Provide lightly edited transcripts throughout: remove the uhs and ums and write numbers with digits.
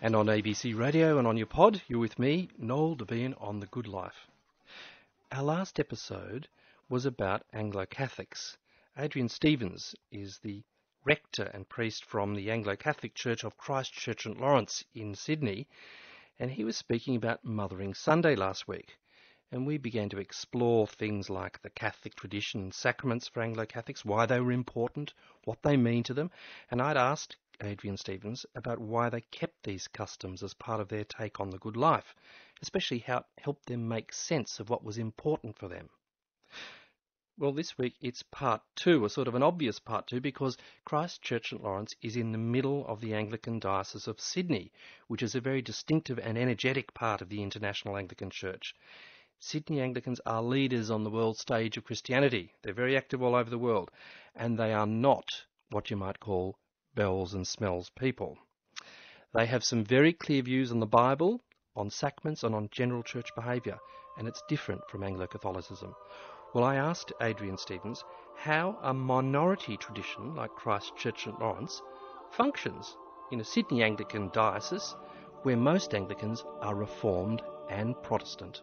And on ABC Radio and on your pod, you're with me, Noel Devine, on The Good Life. Our last episode was about Anglo-Catholics. Adrian Stephens is the Rector and priest from the Anglo-Catholic Church of Christchurch Saint Laurence in Sydney, and he was speaking about Mothering Sunday last week. And we began to explore things like the Catholic tradition and sacraments for Anglo-Catholics, why they were important, what they mean to them, and I'd asked Adrian Stephens about why they kept these customs as part of their take on the good life, especially how it helped them make sense of what was important for them. Well, this week it's part two, a sort of an obvious part two, because Christchurch Saint Laurence is in the middle of the Anglican diocese of Sydney, which is a very distinctive and energetic part of the International Anglican Church. Sydney Anglicans are leaders on the world stage of Christianity. They're very active all over the world, and they are not what you might call bells and smells people. They have some very clear views on the Bible, on sacraments, and on general church behaviour, and it's different from Anglo-Catholicism. Well, I asked Adrian Stephens how a minority tradition like Christchurch Saint Laurence functions in a Sydney Anglican diocese where most Anglicans are Reformed and Protestant.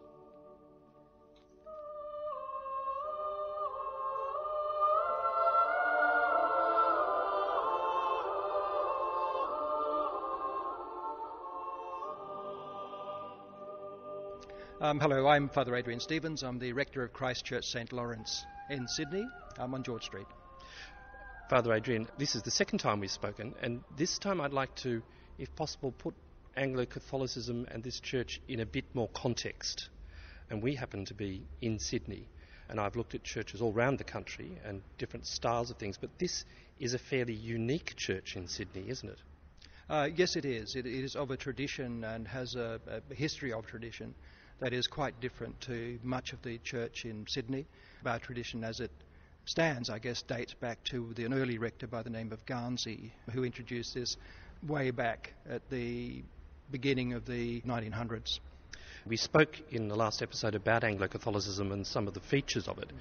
Hello, I'm Father Adrian Stephens. I'm the Rector of Christchurch Saint Laurence in Sydney. I'm on George Street. Father Adrian, this is the second time we've spoken, and this time I'd like to, if possible, put Anglo-Catholicism and this church in a bit more context. And we happen to be in Sydney, and I've looked at churches all around the country and different styles of things, but this is a fairly unique church in Sydney, isn't it? Yes, it is. It is of a tradition and has a history of tradition that is quite different to much of the church in Sydney. Our tradition as it stands, I guess, dates back to an early rector by the name of Garnsey, who introduced this way back at the beginning of the 1900s. We spoke in the last episode about Anglo-Catholicism and some of the features of it,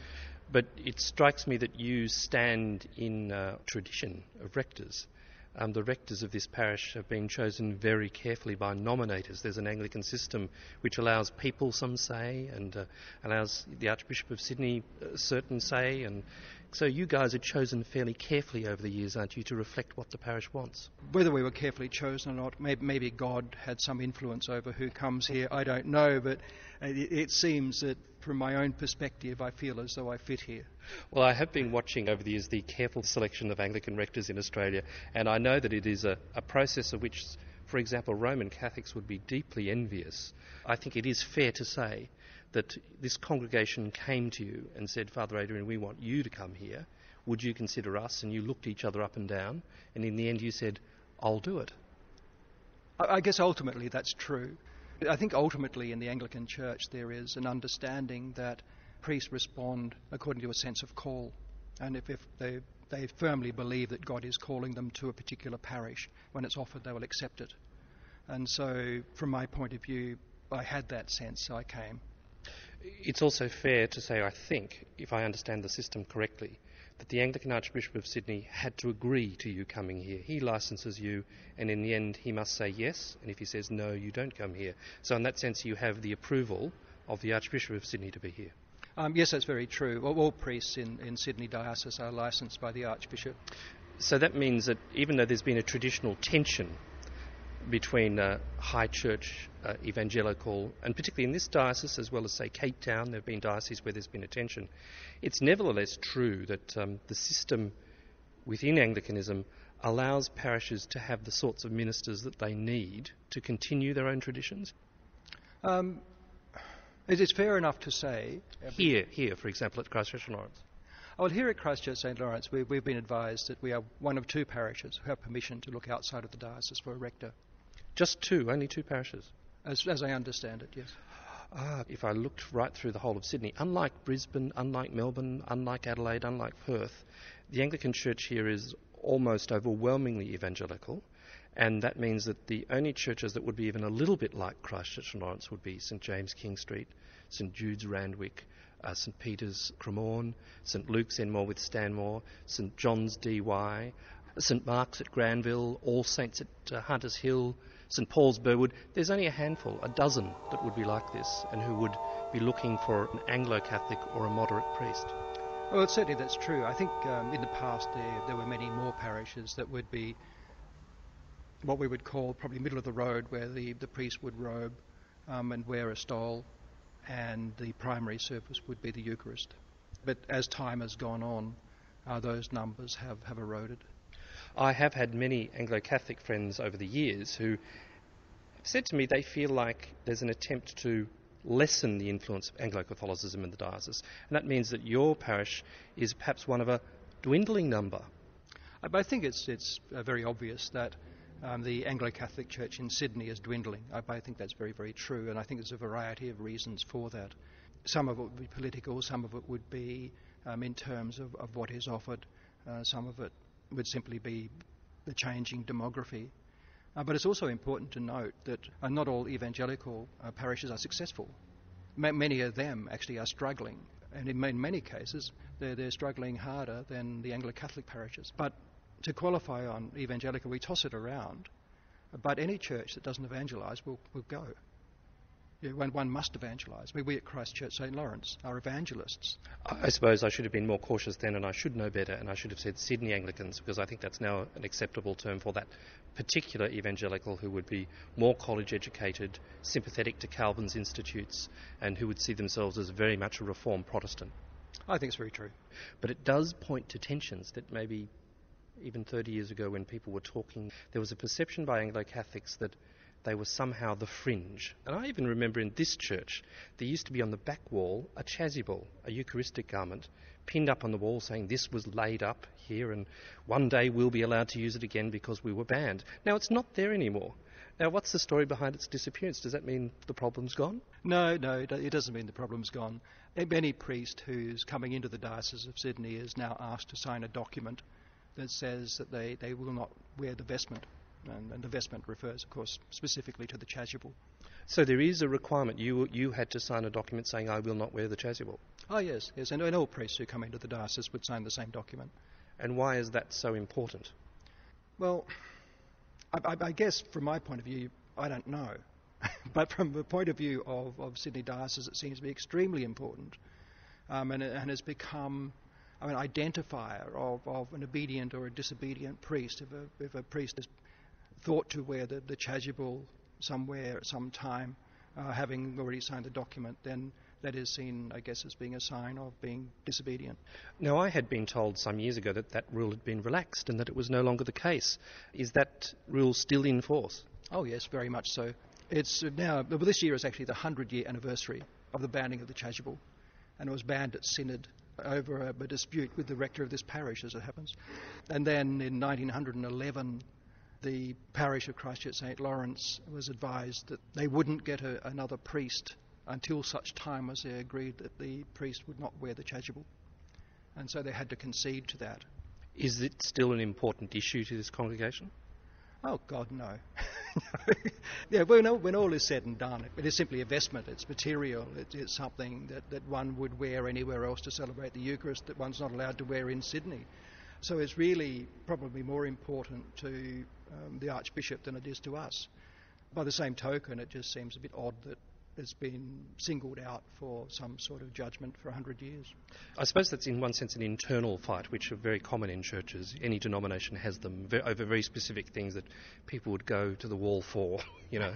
but it strikes me that you stand in a tradition of rectors. The rectors of this parish have been chosen very carefully by nominators. There's an Anglican system which allows people some say and allows the Archbishop of Sydney a certain say. And so you guys are chosen fairly carefully over the years, aren't you, to reflect what the parish wants? Whether we were carefully chosen or not, maybe God had some influence over who comes here, I don't know, but it seems that from my own perspective I feel as though I fit here. Well, I have been watching over the years the careful selection of Anglican rectors in Australia, and I know that it is a process of which, for example, Roman Catholics would be deeply envious. I think it is fair to say that this congregation came to you and said, Father Adrian, we want you to come here. Would you consider us? And you looked each other up and down, and in the end you said, I'll do it. I guess ultimately that's true. I think ultimately in the Anglican Church there is an understanding that priests respond according to a sense of call. And if they firmly believe that God is calling them to a particular parish, when it's offered they will accept it. And so from my point of view, I had that sense, so I came. It's also fair to say, I think, if I understand the system correctly, that the Anglican Archbishop of Sydney had to agree to you coming here. He licenses you, and in the end he must say yes, and if he says no, you don't come here. So in that sense you have the approval of the Archbishop of Sydney to be here. Yes, that's very true. All priests in Sydney Diocese are licensed by the Archbishop. So that means that even though there's been a traditional tension between high church, evangelical, and particularly in this diocese, as well as, say, Cape Town, there have been dioceses where there's been a tension. It's nevertheless true that the system within Anglicanism allows parishes to have the sorts of ministers that they need to continue their own traditions. It is fair enough to say... Here, for example, at Christchurch Saint Laurence. Well, here at Christchurch Saint Laurence, we've been advised that we are one of two parishes who have permission to look outside of the diocese for a rector. Just two? Only two parishes? As I understand it, yes. If I looked right through the whole of Sydney, unlike Brisbane, unlike Melbourne, unlike Adelaide, unlike Perth, the Anglican Church here is almost overwhelmingly evangelical, and that means that the only churches that would be even a little bit like Christchurch Saint Laurence would be St James King Street, St Jude's Randwick, St Peter's Cremorne, St Luke's Enmore with Stanmore, St John's DY, St Mark's at Granville, All Saints at Hunters Hill, St Paul's, Burwood, there's only a handful, a dozen, that would be like this and who would be looking for an Anglo-Catholic or a moderate priest. Well, certainly that's true. I think in the past there were many more parishes that would be what we would call probably middle of the road, where the priest would robe and wear a stole, and the primary service would be the Eucharist. But as time has gone on, those numbers have eroded. I have had many Anglo-Catholic friends over the years who have said to me they feel like there's an attempt to lessen the influence of Anglo-Catholicism in the diocese, and that means that your parish is perhaps one of a dwindling number. I think it's very obvious that the Anglo-Catholic Church in Sydney is dwindling. I think that's very, very true, and I think there's a variety of reasons for that. Some of it would be political, some of it would be in terms of what is offered, some of it would simply be the changing demography. But it's also important to note that not all evangelical parishes are successful. Many of them actually are struggling, and in many cases they're struggling harder than the Anglo-Catholic parishes. But to qualify on evangelical, we toss it around, but any church that doesn't evangelise will go. One must evangelise. We at Christchurch Saint Laurence are evangelists. I suppose I should have been more cautious then, and I should know better, and I should have said Sydney Anglicans, because I think that's now an acceptable term for that particular evangelical who would be more college educated, sympathetic to Calvin's institutes, and who would see themselves as very much a Reformed Protestant. I think it's very true. But it does point to tensions that maybe even 30 years ago when people were talking, there was a perception by Anglo-Catholics that they were somehow the fringe. And I even remember in this church, there used to be on the back wall a chasuble, a Eucharistic garment, pinned up on the wall saying this was laid up here and one day we'll be allowed to use it again because we were banned. Now it's not there anymore. Now what's the story behind its disappearance? Does that mean the problem's gone? No, it doesn't mean the problem's gone. Any priest who's coming into the Diocese of Sydney is now asked to sign a document that says that they will not wear the vestment. And the vestment refers, of course, specifically to the chasuble. So there is a requirement. You had to sign a document saying, I will not wear the chasuble. Oh, yes. And all priests who come into the diocese would sign the same document. And why is that so important? Well, I guess from my point of view, I don't know. But from the point of view of Sydney Diocese, it seems to be extremely important. And has become an identifier of an obedient or a disobedient priest. If a priest is thought to wear the chasuble somewhere at some time, having already signed the document, then that is seen, I guess, as being a sign of being disobedient. Now, I had been told some years ago that rule had been relaxed and that it was no longer the case. Is that rule still in force? Oh, yes, very much so. It's now, this year is actually the 100-year anniversary of the banning of the chasuble, and it was banned at Synod over a dispute with the rector of this parish, as it happens. And then in 1911, the parish of Christchurch Saint Laurence was advised that they wouldn't get another priest until such time as they agreed that the priest would not wear the chasuble. And so they had to concede to that. Is it still an important issue to this congregation? Oh, God, no. Yeah, when all is said and done, it is simply a vestment. It's material. It's something that one would wear anywhere else to celebrate the Eucharist that one's not allowed to wear in Sydney. So it's really probably more important to the Archbishop than it is to us. By the same token, it just seems a bit odd that it's been singled out for some sort of judgment for 100 years. I suppose that's in one sense an internal fight, which are very common in churches. Any denomination has them over very specific things that people would go to the wall for, you know.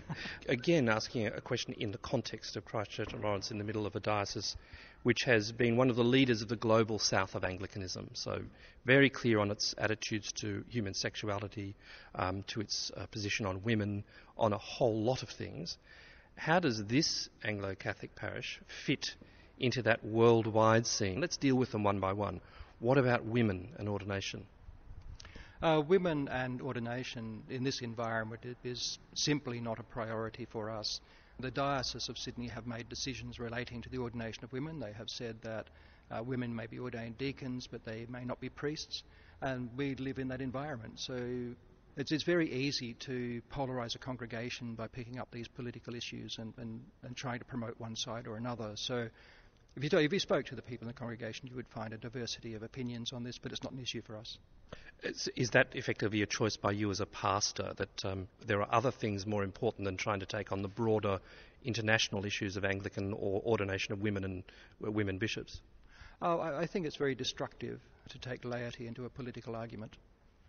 Again, asking a question in the context of Christchurch Saint Laurence in the middle of a diocese which has been one of the leaders of the global south of Anglicanism, so very clear on its attitudes to human sexuality, to its position on women, on a whole lot of things. How does this Anglo-Catholic parish fit into that worldwide scene? Let's deal with them one by one. What about women and ordination? Women and ordination in this environment is simply not a priority for us. The Diocese of Sydney have made decisions relating to the ordination of women. They have said that women may be ordained deacons, but they may not be priests, and we live in that environment. So it's very easy to polarise a congregation by picking up these political issues and trying to promote one side or another. So If you spoke to the people in the congregation, you would find a diversity of opinions on this, but it's not an issue for us. Is that effectively a choice by you as a pastor, that there are other things more important than trying to take on the broader international issues of Anglican or ordination of women and women bishops? I think it's very destructive to take laity into a political argument.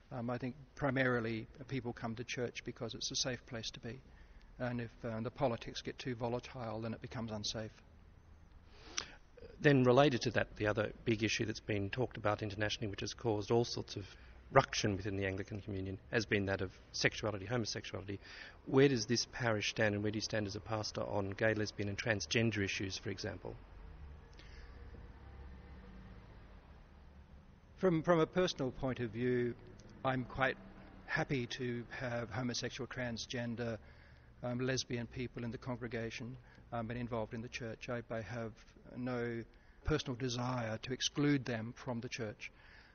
I think primarily people come to church because it's a safe place to be. And if the politics get too volatile, then it becomes unsafe. Then related to that, the other big issue that's been talked about internationally, which has caused all sorts of ruction within the Anglican communion, has been that of sexuality, homosexuality. Where does this parish stand, and where do you stand as a pastor on gay, lesbian and transgender issues, for example? From a personal point of view, I'm quite happy to have homosexual, transgender, lesbian people in the congregation and involved in the church. I have no personal desire to exclude them from the church.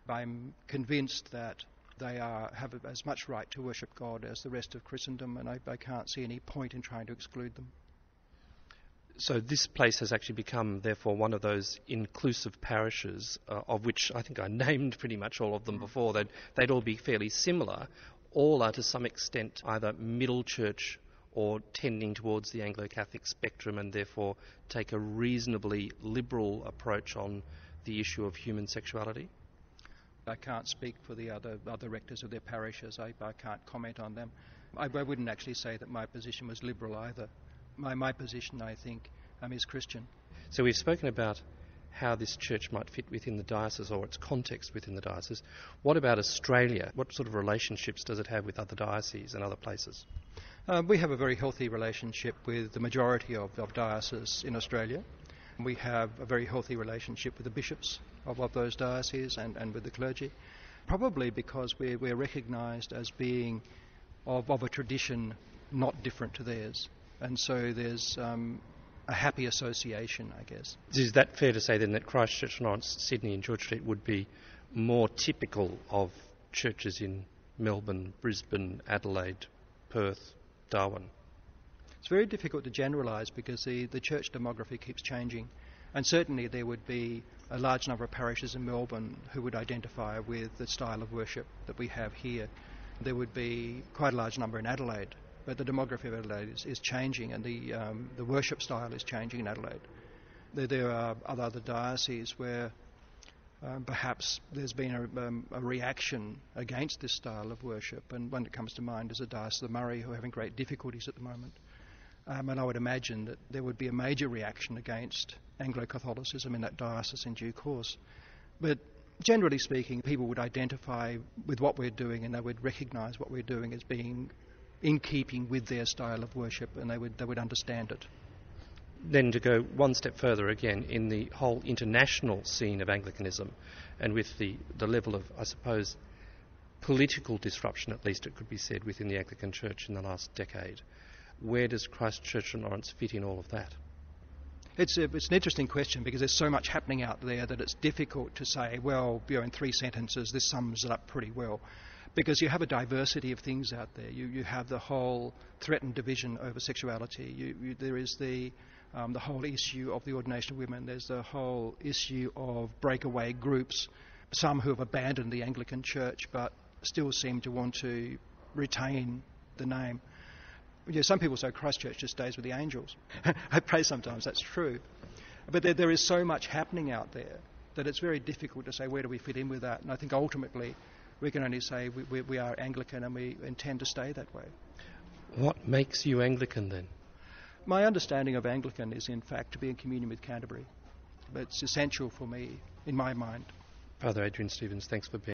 I'm convinced that they have as much right to worship God as the rest of Christendom, and I can't see any point in trying to exclude them. So this place has actually become, therefore, one of those inclusive parishes, of which I think I named pretty much all of them before. They'd all be fairly similar. All are to some extent either middle church or tending towards the Anglo-Catholic spectrum, and therefore take a reasonably liberal approach on the issue of human sexuality. I can't speak for the other rectors of their parishes. I can't comment on them. I wouldn't actually say that my position was liberal either. My position, I think, is Christian. So we've spoken about how this church might fit within the diocese or its context within the diocese. What about Australia? What sort of relationships does it have with other dioceses and other places? We have a very healthy relationship with the majority of dioceses in Australia. We have a very healthy relationship with the bishops of those dioceses and with the clergy, probably because we're recognised as being of a tradition not different to theirs. And so there's a happy association, I guess. Is that fair to say then that Christchurch, Saint Laurence, Sydney and George Street would be more typical of churches in Melbourne, Brisbane, Adelaide, Perth, Darwin? It's very difficult to generalise because the church demography keeps changing, and certainly there would be a large number of parishes in Melbourne who would identify with the style of worship that we have here. There would be quite a large number in Adelaide, but the demography of Adelaide is changing, and the worship style is changing in Adelaide. There are other dioceses where perhaps there's been a reaction against this style of worship, and one that comes to mind is the Diocese of Murray, who are having great difficulties at the moment. And I would imagine that there would be a major reaction against Anglo-Catholicism in that diocese in due course. But generally speaking, people would identify with what we're doing, and they would recognise what we're doing as being in keeping with their style of worship, and they would understand it. Then to go one step further again, in the whole international scene of Anglicanism, and with the level of, I suppose, political disruption, at least it could be said, within the Anglican Church in the last decade, where does Christchurch Saint Laurence fit in all of that? It's an interesting question because there's so much happening out there that it's difficult to say, well, in 3 sentences this sums it up pretty well. Because you have a diversity of things out there. You have the whole threatened division over sexuality. There is the whole issue of the ordination of women. There's the whole issue of breakaway groups, some who have abandoned the Anglican Church but still seem to want to retain the name. Some people say Christchurch just stays with the angels. I pray sometimes that's true. But there is so much happening out there that it's very difficult to say where do we fit in with that. And I think ultimately we can only say we are Anglican and we intend to stay that way. What makes you Anglican then? My understanding of Anglican is in fact to be in communion with Canterbury. It's essential for me, in my mind. Father Adrian Stephens, thanks for being